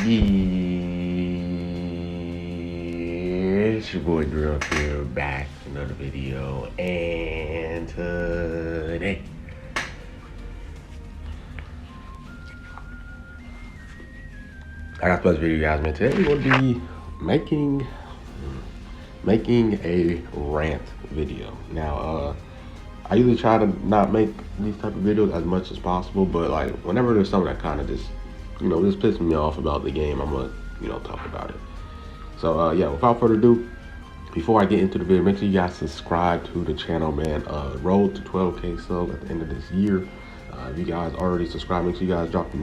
It's your boy Drill here, back with another video, and today I got a special video, guys. Man, today we're going to be making a rant video. Now, I usually try to not make these type of videos as much as possible, but like whenever there's something that kind of just pisses me off about the game, I'm gonna talk about it. So yeah, without further ado, before I get into the video, make sure you guys subscribe to the channel, man. Road to 12K subs at the end of this year. If you guys already subscribed, make sure you guys drop the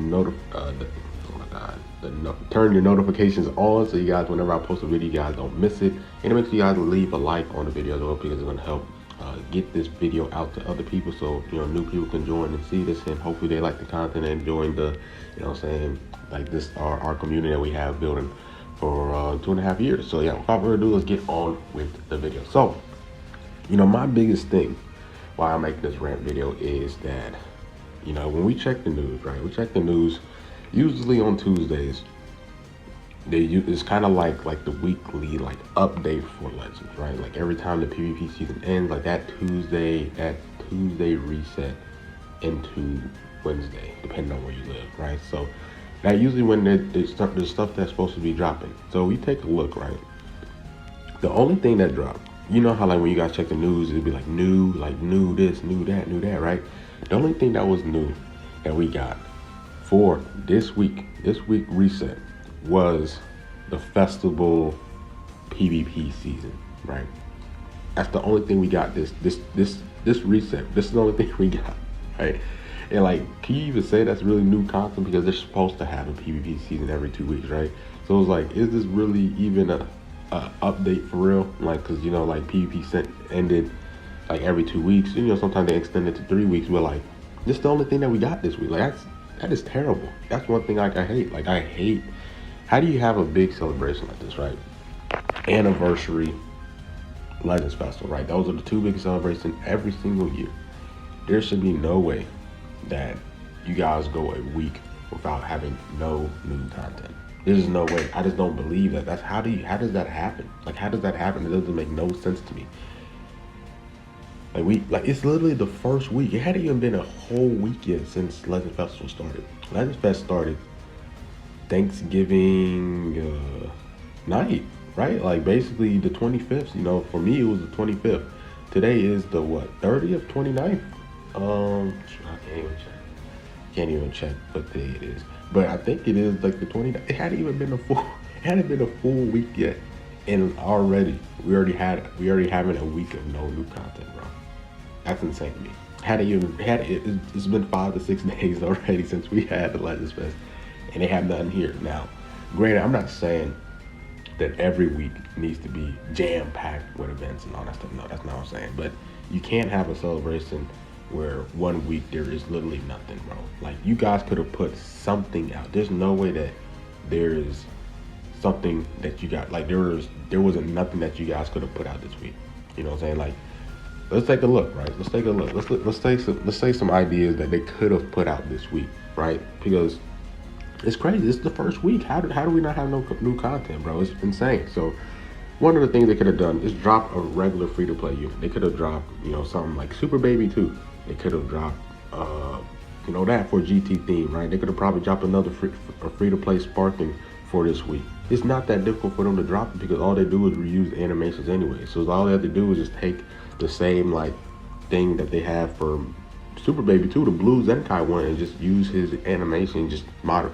turn your notifications on, so you guys, whenever I post a video, you guys don't miss it. And make sure you guys leave a like on the video as well, because it's gonna help get this video out to other people, so new people can join and see this, and hopefully they like the content and join the like this our community that we have building for 2.5 years. So yeah, without further ado, let's get on with the video. So my biggest thing why I'm making this rant video is that when we check the news, right, we check the news usually on Tuesdays. It's kind of like the weekly update for Legends, right? Like every time the PvP season ends, like that Tuesday reset into Wednesday, depending on where you live, right? So that usually when there's stuff that's supposed to be dropping. So we take a look, right? The only thing that dropped, how like when you guys check the news, it'd be like new this, new that, right? The only thing that was new that we got for this week reset was the festival PvP season, right? That's the only thing we got this reset. This is the only thing we got, right? And like, can you even say that's really new content, because they're supposed to have a PvP season every 2 weeks, right? So it's like, is this really even a update for real? Like, because like PvP ended like every 2 weeks, and sometimes they extend it to 3 weeks, but like, this is the only thing that we got this week. Like, that is terrible. That's one thing like I hate. Like, I hate, how do you have a big celebration like this, right? Anniversary, Legends Festival, right? Those are the two biggest celebrations every single year. There should be no way that you guys go a week without having no new content. There's no way. I just don't believe that. How does that happen? Like, how does that happen? It doesn't make no sense to me. Like it's literally the first week. It hadn't even been a whole week yet since Legends Festival started. Legends Fest started Thanksgiving night, right? Like basically the 25th. For me it was the 25th. Today is the what? 30th, 29th. I can't even check what day it is. But I think it is like the 29th. It hadn't been a full week yet, and already we already having a week of no new content, bro. That's insane to me. It's been 5 to 6 days already since we had the Legends Fest, and they have nothing here. Now, granted, I'm not saying that every week needs to be jam-packed with events and all that stuff. No, that's not what I'm saying. But you can't have a celebration where 1 week there is literally nothing, bro. Like, you guys could have put something out. There's no way that there is something that you got. Like, there wasn't nothing that you guys could have put out this week. You know what I'm saying? Like, let's take a look, right? Let's take a look. Let's say some ideas that they could have put out this week, right? Because it's crazy. This is the first week. How do we not have no new content, bro? It's insane. So one of the things they could have done is drop a regular free-to-play unit. They could have dropped, something like Super Baby 2. They could have dropped, that for GT theme, right? They could have probably dropped another free-to-play Sparking for this week. It's not that difficult for them to drop it, because all they do is reuse animations anyway. So all they have to do is just take the same thing that they have for Super Baby 2, the blue Zenkai one, and just use his animation, just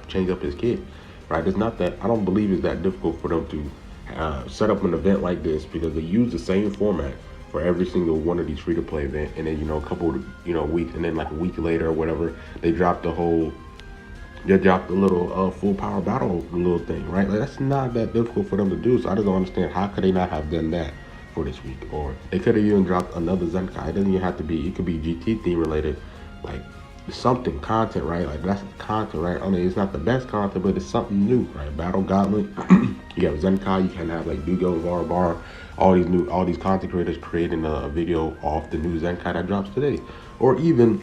change up his kit, right? It's not that, I don't believe it's that difficult for them to set up an event like this, because they use the same format for every single one of these free-to-play events, and then a couple weeks, and then like a week later or whatever, they drop the little full power battle little thing, right? Like, that's not that difficult for them to do. So I just don't understand, how could they not have done that for this week? Or they could have even dropped another Zenkai. It doesn't even have to be, it could be GT theme related, like something, content, right? Like, that's content, right? I mean, it's not the best content, but it's something new, right? Battle Gauntlet, you have Zenkai, you can have like Dugo, Bar, all these content creators creating a video off the new Zenkai that drops today. Or even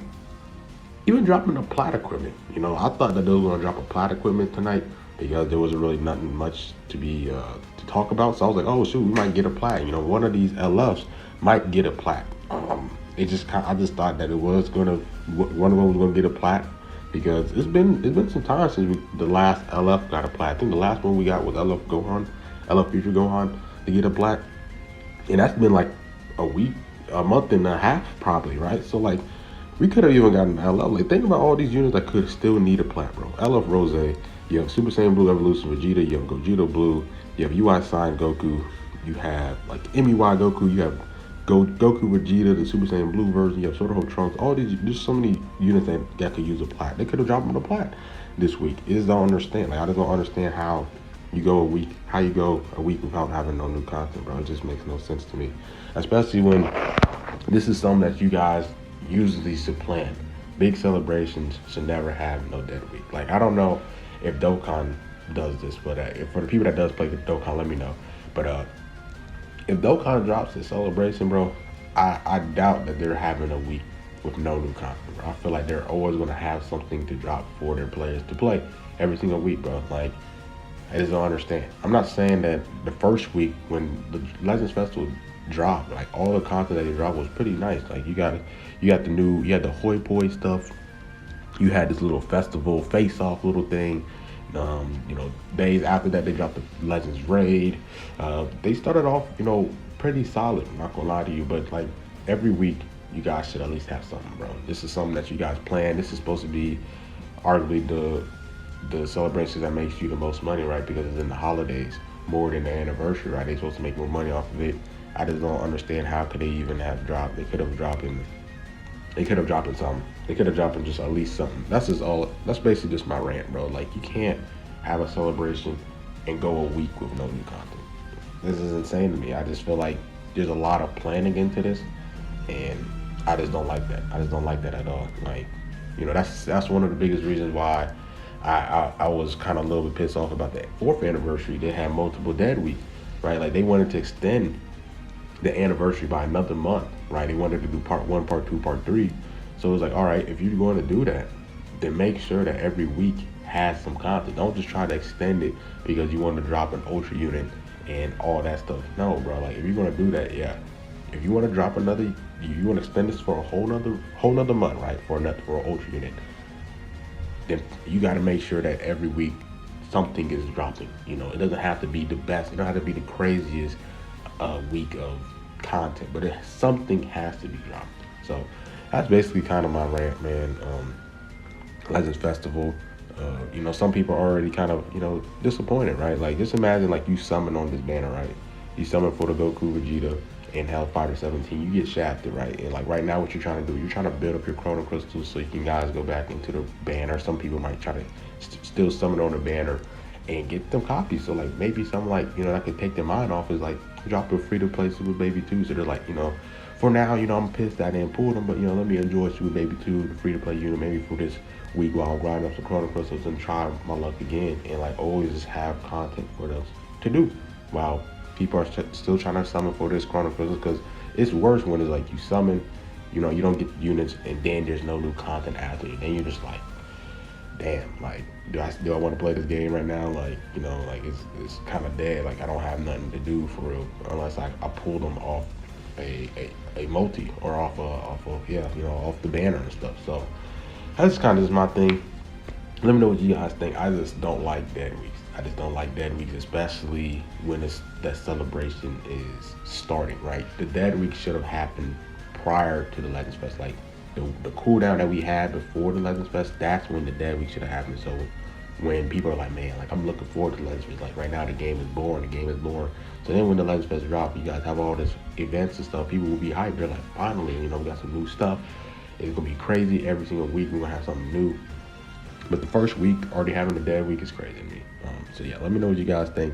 dropping a plat equipment. I thought that they were gonna drop a plat equipment tonight, because there wasn't really nothing much to be to talk about. So I was like, oh shoot, we might get a plat. You know, one of these LFs might get a plat. I just thought that it was gonna, one of them was gonna get a plat, because it's been some time since the last LF got a plat. I think the last one we got was LF Future Gohan to get a plat, and that's been like a month and a half probably, right? So like, we could have even gotten LF. Like, think about all these units that could still need a plat, bro. LF Rose, you have Super Saiyan Blue Evolution Vegeta, you have Gogeta Blue, you have UI Sign Goku, you have like MEY Goku, you have Goku Vegeta, the Super Saiyan Blue version, you have Sword Trunks. All these, there's so many units that could use a plat. They could have dropped on a plat this week. I just don't understand. Like, I just don't understand how you go a week without having no new content, bro. It just makes no sense to me. Especially when this is something that you guys usually should plan. Big celebrations should never have no dead week. Like, I don't know if Dokkan does this, but for the people that does play the Dokkan, let me know. But if Dokkan drops the celebration, bro, I doubt that they're having a week with no new content, bro. I feel like they're always going to have something to drop for their players to play every single week, bro. Like, I just don't understand. I'm not saying that the first week when the Legends Festival dropped, like, all the content that they dropped was pretty nice. Like, you had the Hoi Poi stuff. You had this little festival face-off little thing. You know, days after that, they dropped the Legends Raid. They started off, you know, pretty solid. I'm not gonna lie to you, but like, every week, you guys should at least have something, bro. This is something that you guys plan. This is supposed to be arguably the celebration that makes you the most money, right? Because it's in the holidays more than the anniversary, right? They're supposed to make more money off of it. I just don't understand how could they even have dropped. They could have dropped in something. They could have dropped in just at least something. That's basically just my rant, bro. Like, you can't have a celebration and go a week with no new content. This is insane to me. I just feel like there's a lot of planning into this, and I just don't like that. I just don't like that at all. Like, you know, that's one of the biggest reasons why I was kind of a little bit pissed off about that 4th anniversary. They had multiple dead weeks, right? Like, they wanted to extend the anniversary by another month, right? They wanted to do part 1, part 2, part 3. So it was like, all right, if you're going to do that, then make sure that every week has some content. Don't just try to extend it because you want to drop an Ultra unit and all that stuff. No, bro. Like, if you're going to do that, yeah. If you want to drop another, you want to extend this for a whole nother month, right? For an Ultra unit, then you got to make sure that every week something is dropping. You know, it doesn't have to be the best. It don't have to be the craziest week of content, but something has to be dropped. So that's basically kind of my rant, man. Legends Festival, you know, some people are already kind of, you know, disappointed, right? Like, just imagine, like, you summon on this banner, right? You summon for the Goku Vegeta in Hellfighter 17, you get shafted, right? And like, right now, what you're trying to do, you're trying to build up your Chrono Crystals so you can guys go back into the banner. Some people might try to still summon on the banner and get them copies. So like, maybe something like, you know, that could take their mind off is like, drop a free-to-play Super Baby 2. So they're like, you know, for now, you know, I'm pissed I didn't pull them, but, you know, let me enjoy Super Baby 2, the free-to-play unit, maybe for this week while I'm grinding up some Chrono Crystals and try my luck again. And like, always just have content for them to do while people are still trying to summon for this Chrono Crystals, because it's worse when it's like you summon, you know, you don't get units and then there's no new content after you. Then you're just like, damn, like, do I want to play this game right now? Like, you know, like, it's kind of dead. Like, I don't have nothing to do for real unless I pull them off a multi or off the banner and stuff. So that's kind of just my thing. Let me know what you guys think. I just don't like dead weeks. I just don't like dead weeks, especially when that celebration is starting, right? The dead week should have happened prior to the Legends Fest. Like, the cooldown that we had before the Legends Fest, that's when the dead week should have happened. So when people are like, man, like, I'm looking forward to the Legends Fest. Like, right now, the game is boring. So then when the Legends Fest drop, you guys have all this events and stuff. People will be hyped. They're like, finally, you know, we got some new stuff. It's going to be crazy. Every single week, we're going to have something new. But the first week, already having the dead week is crazy to me. So yeah, let me know what you guys think.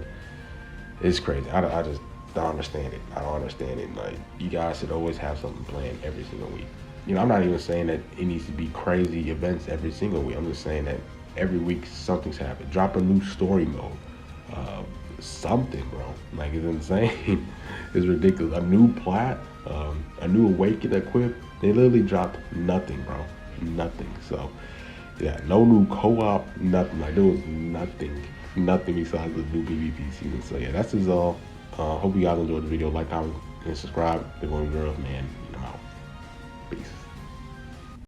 It's crazy. I just don't understand it. I don't understand it. Like, you guys should always have something planned every single week. You know, I'm not even saying that it needs to be crazy events every single week. I'm just saying that every week something's happening. Drop a new story mode. Something, bro. Like, it's insane. It's ridiculous. A new plat, a new awakened equip. They literally dropped nothing, bro. Nothing. So yeah, no new co-op, nothing. Like, there was nothing nothing besides the new PvP season. So yeah, that's is all. Hope you guys enjoyed the video. Like, comment, and subscribe. The Lofi Girl, man. I'm out. Peace.